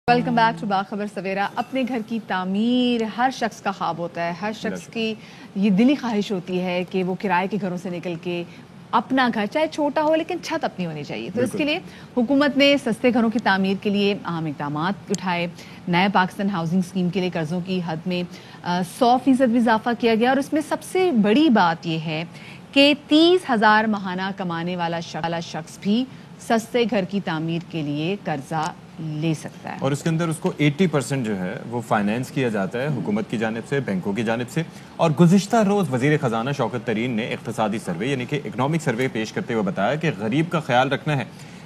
Welcome back to باخبر سویرا۔ اپنے گھر کی تعمیر ہر شخص کا خواب ہوتا ہے، ہر شخص کی یہ دلی خواہش ہوتی ہے کہ وہ کرائے کے گھروں سے نکل کے اپنا گھر، چاہے چھوٹا ہو لیکن چھت اپنی ہونی چاہیے۔ تو اس کے لیے حکومت نے سستے گھروں کی تعمیر کے لیے اہم اقدامات اٹھائے۔ نئے پاکستان ہاؤسنگ اسکیم کے لیے قرضوں کی حد میں 100% بھی اضافہ کیا گیا، اور اس میں سب سے بڑی بات یہ ہے کہ 30,000 ماہانہ کمانے والا شخص بھی سستے گھر کی تعمیر کے لیے قرضہ لے سکتا ہے، اور اس کے اندر اس کو 80% جو ہے وہ فائنینس کیا جاتا ہے حکومت کی جانب سے، بینکوں کی جانب سے۔ اور گزشتہ روز وزیر خزانہ شوکت طرین نے اقتصادی سروے یعنی کہ اکنامک سروے پیش کرتے ہوئے بتایا کہ غریب کا خیال رکھنا ہے،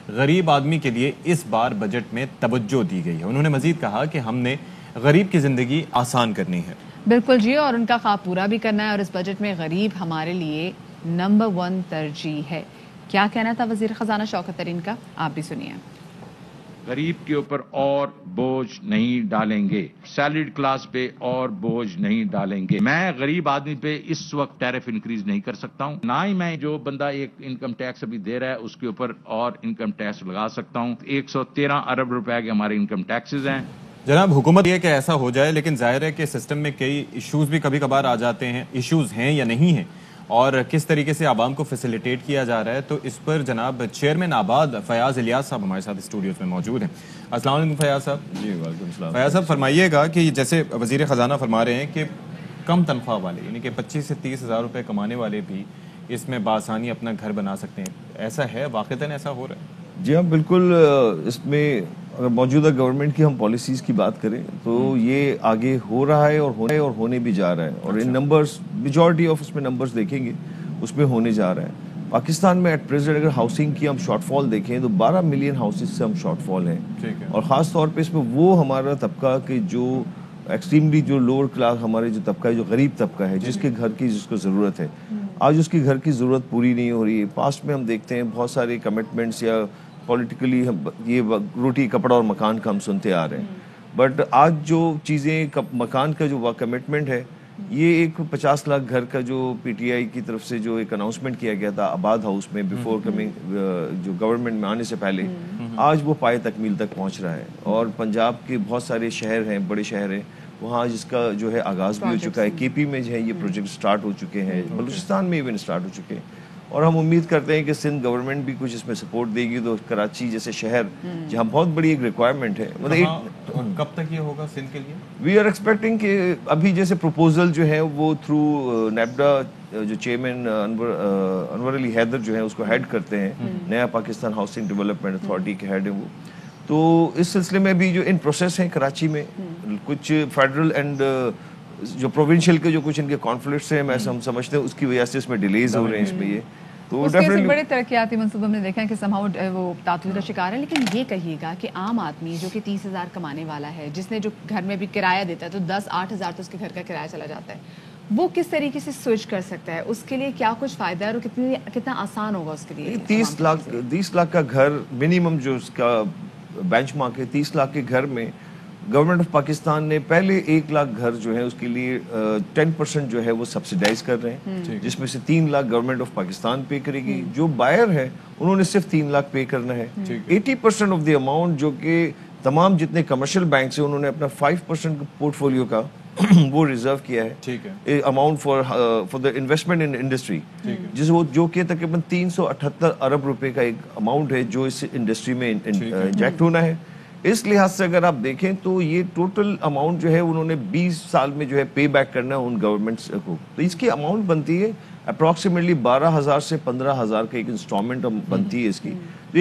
غریب آدمی کے لیے اس بار بجٹ میں توجہ دی گئی ہے۔ انہوں نے مزید کہا کہ ہم نے غریب کی زندگی آسان کرنی ہے۔ بالکل جی، اور ان کا خواب پورا بھی کرنا ہے، اور اس بجٹ میں غریب ہمارے لیے نمبر 1 ترجیح ہے۔ کیا کہنا تھا وزیر خزانہ شوکت طرین کا، آپ بھی سنیے۔ غریب کے اوپر اور بوجھ نہیں ڈالیں گے، سیلریڈ کلاس پہ اور بوجھ نہیں ڈالیں گے۔ میں غریب آدمی پہ اس وقت ٹیرف انکریز نہیں کر سکتا ہوں، نہ ہی میں جو بندہ ایک انکم ٹیکس ابھی دے رہا ہے اس کے اوپر اور انکم ٹیکس لگا سکتا ہوں۔ 113 ارب روپے کے ہمارے انکم ٹیکسز ہیں۔ جناب، حکومت یہ کہ ایسا ہو جائے، لیکن ظاہر ہے کہ سسٹم میں کئی ایشوز بھی کبھی کبھار آ جاتے ہیں، ایشوز ہیں یا نہیں ہیں، اور کس طریقے سے عوام کو فیسیلیٹیٹ کیا جا رہا ہے۔ تو اس پر جناب چیئرمین آباد فیاض الیاس صاحب ہمارے ساتھ اسٹوڈیوز میں موجود ہیں۔ السلام علیکم فیاض صاحب۔ جی وعلیکم السلام۔ فیاض صاحب فرمائیے گا کہ جیسے وزیر خزانہ فرما رہے ہیں کہ کم تنخواہ والے یعنی کہ 25 سے 30 ہزار روپے کمانے والے بھی اس میں بآسانی اپنا گھر بنا سکتے ہیں، ایسا ہے واقعتاً ایسا ہو رہا ہے؟ جی ہاں بالکل، اس میں اگر موجودہ گورنمنٹ کی ہم پالیسیز کی بات کریں تو یہ آگے ہو رہا ہے اور ہونے بھی جا رہا ہے، اور ان نمبرز میجورٹی آف اس میں نمبرز دیکھیں گے اس میں ہونے جا رہا ہے۔ پاکستان میں ایٹ پریزنٹ اگر ہاؤسنگ کی ہم شارٹ فال دیکھیں تو 12 ملین ہاؤسز سے ہم شارٹ فال ہیں، اور خاص طور پہ اس میں وہ ہمارا طبقہ کہ جو ایکسٹریملی جو لوور کلاس ہمارے جو طبقہ ہے، جو غریب طبقہ ہے، جس کے گھر کی جس کو ضرورت ہے، آج اس کے گھر کی ضرورت پوری نہیں ہو رہی ہے۔ پاسٹ میں ہم دیکھتے ہیں بہت سارے کمٹمنٹس یا پولیٹیکلی یہ روٹی کپڑا اور مکان کا ہم سنتے آ رہے ہیں، بٹ آج جو چیزیں مکان کا جو کمٹمنٹ ہے، یہ ایک 50 لاکھ گھر کا جو پی ٹی آئی کی طرف سے جو ایک اناؤنسمنٹ کیا گیا تھا آباد ہاؤس میں بیفور کمنگ جو گورنمنٹ میں آنے سے پہلے، آج وہ پائے تکمیل تک پہنچ رہا ہے، اور پنجاب کے بہت سارے شہر ہیں، بڑے شہر ہیں، وہاں جس کا جو ہے آغاز بھی ہو چکا ہے۔ کے پی میں جو ہے یہ پروجیکٹ سٹارٹ ہو چکے ہیں، بلوچستان میں ایون سٹارٹ ہو چکے ہیں، اور ہم امید کرتے ہیں کہ سندھ گورنمنٹ بھی کچھ اس میں سپورٹ دے گی، تو کراچی جیسے شہر جہاں بہت بڑی ایک ریکوائرمنٹ ہے۔ کب تک یہ ہوگا سندھ کے لیے؟ وی آر ایکسپیکٹنگ کہ ابھی جیسے پروپوزل جو ہے وہ تھرو نیبڈا جو چیئرمین انور علی حیدر جو ہے اس کو ہیڈ کرتے ہیں، نیا پاکستان ہاؤسنگ ڈیولپمنٹ اتھارٹی کے ہیڈ ہیں وہ، تو اس سلسلے میں بھی جو ان پروسیس ہیں کراچی میں، کچھ فیڈرل اینڈ جو پروونشل کے جو کچھ ان کے کانفلکٹس ہیں، ہم سمجھتے ہیں اس کی وجہ سے اس میں ڈیلیز ہو رہے ہیں اس میں۔ یہ تو اس کے بڑے ترقیاتی منصوبے میں دیکھا کہ وہ تعطل کا شکار ہے، لیکن یہ کہیے گا کہ عام آدمی جو کہ 30,000 کمانے والا ہے، جس نے جو گھر میں بھی کرایہ دیتا ہے تو 10-8 ہزار تو اس کے گھر کا کرایہ چلا جاتا ہے، وہ کس طریقے سے سوئچ کر سکتا ہے؟ اس کے لیے کیا کچھ فائدہ ہے، اور کتنا آسان ہوگا اس کے لیے؟ 30 لاکھ کا گھر منیمم جو اس کا بینچ مارک ہے، 30 لاکھ کے گھر میں گورنمنٹ آف پاکستان نے پہلے 1 لاکھ گھر جو ہے اس کے لیے 10% جو ہے وہ سبسیڈائز کر رہے ہیں، جس میں سے 3 لاکھ گورنمنٹ آف پاکستان پے کرے گی۔ جو بائر ہے انہوں نے صرف 3 لاکھ پے کرنا ہے۔ 80% آف دی اماؤنٹ جو کہ تمام جتنے کمرشل بینکس ہیں انہوں نے اپنا 5% پورٹ فولیو کا وہ ریزرو کیا ہے amount for the investment in industry, جو کہ تقریباً 378 ارب روپے کا ایک اماؤنٹ ہے جو اس انڈسٹری میں انجیکٹ ہونا ہے۔ اس لحاظ سے اگر آپ دیکھیں تو یہ ٹوٹل اماؤنٹ جو ہے انہوں نے 20 سال میں جو ہے پے بیک کرنا ہے ان گورنمنٹس کو، تو اس کی اماؤنٹ بنتی ہے اپروکسیمیٹلی 12,000 سے 15,000 کا ایک انسٹالمنٹ بنتی ہے اس کی۔ تو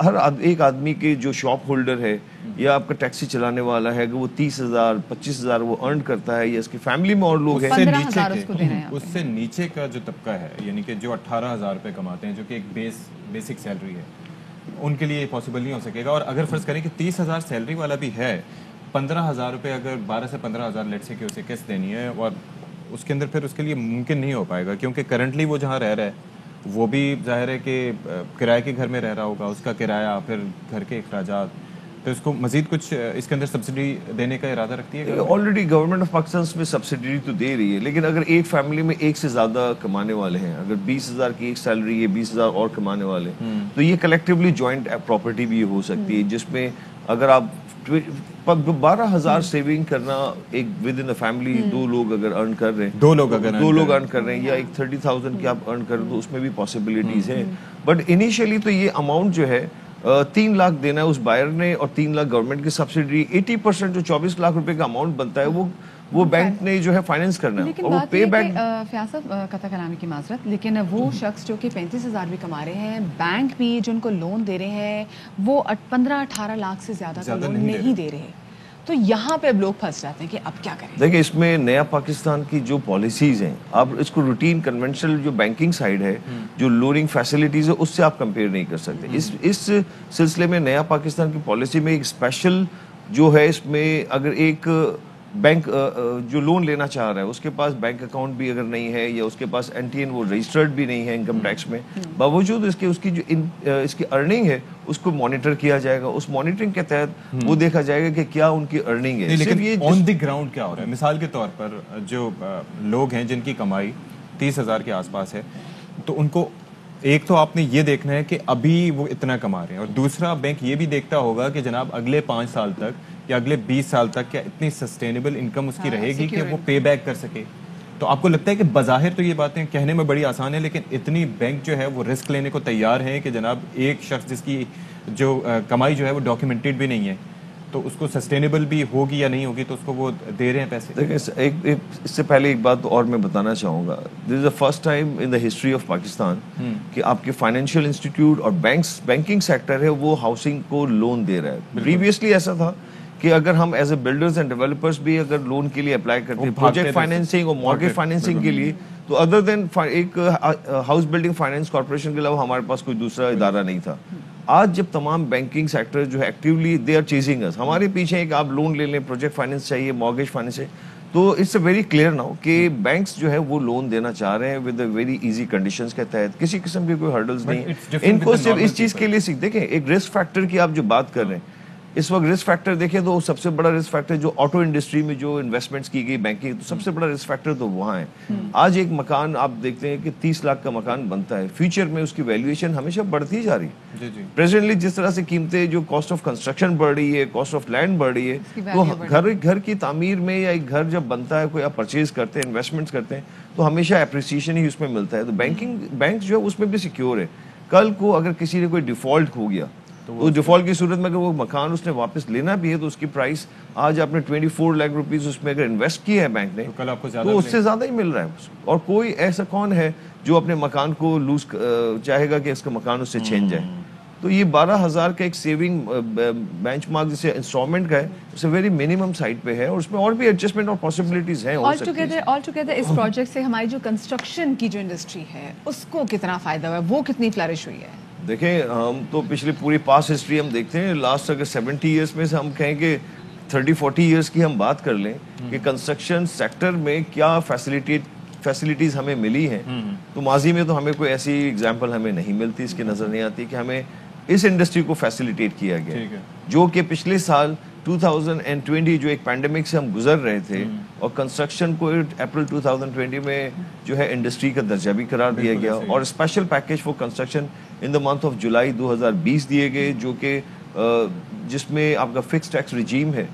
ہر ایک آدمی کے جو شاپ ہولڈر ہے یا آپ کا ٹیکسی چلانے والا ہے، اگر وہ 30,000 25,000 وہ ارن کرتا ہے، یا اس کی فیملی میں اور لوگ ہیں، اس سے نیچے کا جو طبقہ ہے یعنی کہ جو 18,000 روپے کماتے ہیں، جو کہ ایک بیسک سیلری ہے، ان کے لیے یہ پاسبل نہیں ہو سکے گا۔ اور اگر فرض کریں کہ 30,000 سیلری والا بھی ہے، 15,000 روپے اگر 12 سے 15,000 لیٹ سے کہ اسے قسط دینی ہے، اور اس کے اندر پھر اس کے لیے ممکن نہیں ہو پائے گا، کیونکہ کرنٹلی وہ جہاں رہ رہا ہے وہ بھی ظاہر ہے کہ کرائے کے گھر میں رہ رہا ہوگا، اس کا کرایہ، پھر گھر کے اخراجات، تو اس کو مزید کچھ اس کے اندر سبسڈی دینے کا ارادہ رکھتی ہے؟ آلریڈی گورنمنٹ آف پاکستان اس میں سبسڈی تو دے رہی ہے، لیکن اگر ایک فیملی میں ایک سے زیادہ کمانے والے ہیں، اگر 20,000 کی ایک سیلری ہے، 20,000 اور کمانے والے، تو یہ کلیکٹیولی جوائنٹ پراپرٹی بھی ہو سکتی ہے، جس میں اگر آپ 12,000 सेविंग करना एक विद इन द फैमिली, दो लोग अगर अर्न कर रहे हैं, दो लोग अर्न कर रहे हैं, या एक 30,000 की आप अर्न कर रहे हो, तो उसमें भी पॉसिबिलिटीज है। बट इनिशियली तो ये अमाउंट जो है 3 लाख देना है उस बायर ने, और 3 लाख गवर्नमेंट की सब्सिडी, 80% जो 24 लाख रुपए का अमाउंट बनता है वो बैंक ने जो है फाइनेंस करना है। लेकिन और वो बात पे ये बैक कि फयाज साहब, कथा कलामी की माजरत, लेकिन वो शख्स जो कि 35,000 भी कमा रहे हैं, बैंक भी जो उनको लोन दे रहे हैं वो 15-18 लाख से ज्यादा का लोन नहीं दे रहे। तो यहाँ पे अब लोग फंस जाते हैं कि अब क्या करें। देखिए, इसमें नया पाकिस्तान की जो पॉलिसीज हैं, आप इसको रूटीन कन्वेंशनल जो बैंकिंग साइड है, जो लोनिंग फैसिलिटीज है, उससे आप कंपेयर नहीं कर सकते। इस सिलसिले में नया पाकिस्तान की पॉलिसी में एक स्पेशल जो है, इसमें अगर एक बैंक जो लोन लेना चाह रहा है, उसके पास बैंक अकाउंट भी अगर नहीं है, या उसके पास एनटीएन वो रजिस्टर्ड भी नहीं है इनकम टैक्स में, बावजूद इसके उसकी जो इसकी अर्निंग है उसको मॉनिटर किया जाएगा। उस मॉनिटरिंग के तहत वो देखा जाएगा कि क्या उनकी अर्निंग है। लेकिन ये ऑन द ग्राउंड क्या हो रहा है? मिसाल के तौर पर जो लोग हैं जिनकी कमाई 30,000 के आसपास है, तो उनको एक तो आपने ये देखना है कि अभी वो इतना कमा रहे हैं, और दूसरा बैंक ये भी देखता होगा कि जनाब अगले 5 साल तक या अगले 20 साल तक क्या इतनी सस्टेनेबल इनकम उसकी रहेगी कि वो पे बैक कर सके। तो आपको लगता है कि बज़ाहिर तो ये बातें कहने में बड़ी आसान है, लेकिन इतनी बैंक जो है वो रिस्क लेने को तैयार है कि जनाब एक शख्स जिसकी जो कमाई जो है वो डॉक्यूमेंटेड भी नहीं है, तो उसको सस्टेनेबल भी होगी या नहीं होगी, तो उसको वो दे रहे हैं पैसे। देखिए, इससे पहले एक बात और मैं बताना चाहूँगा। This is the first time in the history of Pakistan कि आपके फाइनेंशियल इंस्टीट्यूट और बैंकिंग सेक्टर है वो हाउसिंग को लोन दे रहा है। प्रीवियसली ऐसा था कि अगर हम as a builders and developers भी अगर लोन के लिए अप्लाई करते हैं, प्रोजेक्ट फाइनेंसिंग और मॉर्गेज फाइनेंसिंग के लिए, तो अदर देन एक हाउस बिल्डिंग फाइनेंस कॉर्पोरेशन के अलावा हमारे पास कोई दूसरा इदारा नहीं था। आज जब तमाम बैंकिंग सेक्टर जो है एक्टिवली दे आर चेजिंग अस, हमारे पीछे है कि आप लोन ले लें, प्रोजेक्ट फाइनेंस चाहिए, मॉर्गेज फाइनेंस चाहिए, तो it's a very clear now कि बैंक्स जो है वो लोन देना चाह रहे हैं विद वेरी इजी कंडीशंस के तहत, किसी किस्म की कोई हर्डल्स नहीं। इनको सिर्फ इस चीज के लिए देखें, एक रिस्क फैक्टर की आप जो बात कर रहे हैं, इस वक्त रिस्क फैक्टर देखें तो सबसे बड़ा रिस्क फैक्टर जो ऑटो इंडस्ट्री में जो इन्वेस्टमेंट्स की गई बैंकिंग, तो सबसे बड़ा रिस्क फैक्टर तो वहाँ है। आज एक मकान आप देखते हैं कि 30 लाख का मकान बनता है, फ्यूचर में उसकी वैल्यूएशन हमेशा बढ़ती जा रही है। प्रेजेंटली जिस तरह से कीमतें, जो कॉस्ट ऑफ कंस्ट्रक्शन बढ़ रही है, कॉस्ट ऑफ लैंड बढ़ रही है, तो घर की तामीर में या एक घर जब बनता है, कोई आप परचेज करते हैं, इन्वेस्टमेंट्स करते हैं, तो हमेशा एप्रिसिएशन ही उसमें मिलता है। तो बैंक जो है उसमें भी सिक्योर है। कल को अगर किसी ने कोई डिफॉल्ट हो गया, तो डिफॉल्ट की सूरत में अगर वो मकान उसने वापस लेना भी है, तो उसकी प्राइस आज आपने 24 लाख रुपीस उसमें अगर इन्वेस्ट किया है बैंक ने, तो कल आपको तो उससे ज्यादा ही मिल रहा है। और कोई ऐसा कौन है जो अपने मकान को लूज चाहेगा कि इसका मकान उससे छीन जाए? तो ये 12,000 का एक सेविंग बेंचमार्क जिसे इंस्टॉलमेंट का है, उसे वेरी मिनिमम साइड पे है, और उसमें और भी एडजस्टमेंट और पॉसिबिलिटीज हैं। ऑल टुगेदर इस प्रोजेक्ट से हमारी जो कंस्ट्रक्शन की जो इंडस्ट्री है उसको कितना फायदा हुआ है, वो कितनी फ्लरिश हुई है? देखें, हम तो पिछले पूरी पास्ट हिस्ट्री हम देखते हैं, लास्ट अगर 70 ईयर्स में से हम कहें कि 30-40 ईयर्स की हम बात कर लें कि कंस्ट्रक्शन सेक्टर में क्या फैसिलिटीज हमें मिली हैं, तो माजी में तो हमें कोई ऐसी एग्जांपल हमें नहीं मिलती, इसकी नजर नहीं आती कि हमें इस इंडस्ट्री को फैसिलिटेट किया गया, जो कि पिछले साल 2020 जो एक पैंडेमिक से हम गुजर रहे थे, और कंस्ट्रक्शन को अप्रैल 2020 में जो है इंडस्ट्री का दर्जा भी करार दिया गया, और special package for construction in the month of July 2020 दिए गए, जो कि जिसमें आपका फिक्स टैक्स रिजीम है,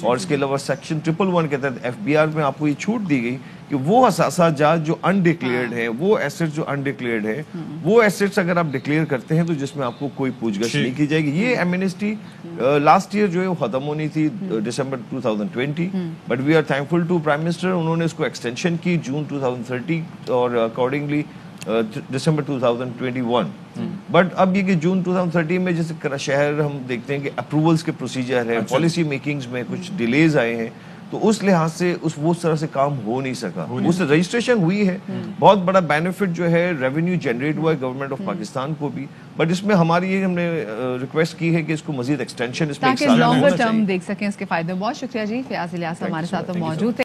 और इसके अलावा सेक्शन 111 के तहत एफबीआर में आपको ये छूट दी गई कि वो असासाजात जो अनडिक्लेयर्ड है, वो एसेट्स जो अनडिक्लेयर्ड है, वो एसेट्स अगर आप डिक्लेयर करते हैं तो जिसमें आपको कोई पूछगछ नहीं की जाएगी। ये एमनेस्टी लास्ट ईयर जो है वो खत्म होनी थी दिसंबर 2020, but we are thankful to prime minister, उन्होंने इसको एक्सटेंशन की जून 2030 और अकॉर्डिंगली दिसंबर 2021। बट अब ये कि जून 2030 में जैसे शहर हम देखते हैं कि अप्रूवल्स के प्रोसीजर है, पॉलिसी मेकिंग्स में कुछ डिलेज आए हैं, तो उस लिहाज से वो तरह से काम हो नहीं सका। उस रजिस्ट्रेशन हुई है, बहुत बड़ा बेनिफिट जो है रेवेन्यू जनरेट हुआ है गवर्नमेंट ऑफ पाकिस्तान को भी, बट इसमें हमारी ये हमने रिक्वेस्ट की है कि इसको मजीद एक्सटेंशन इसमें ताकि लॉन्गर टर्म देख सकें इसके फायदे। बहुत शुक्रिया जी, फयाज इलियास हमारे साथ मौजूद थे।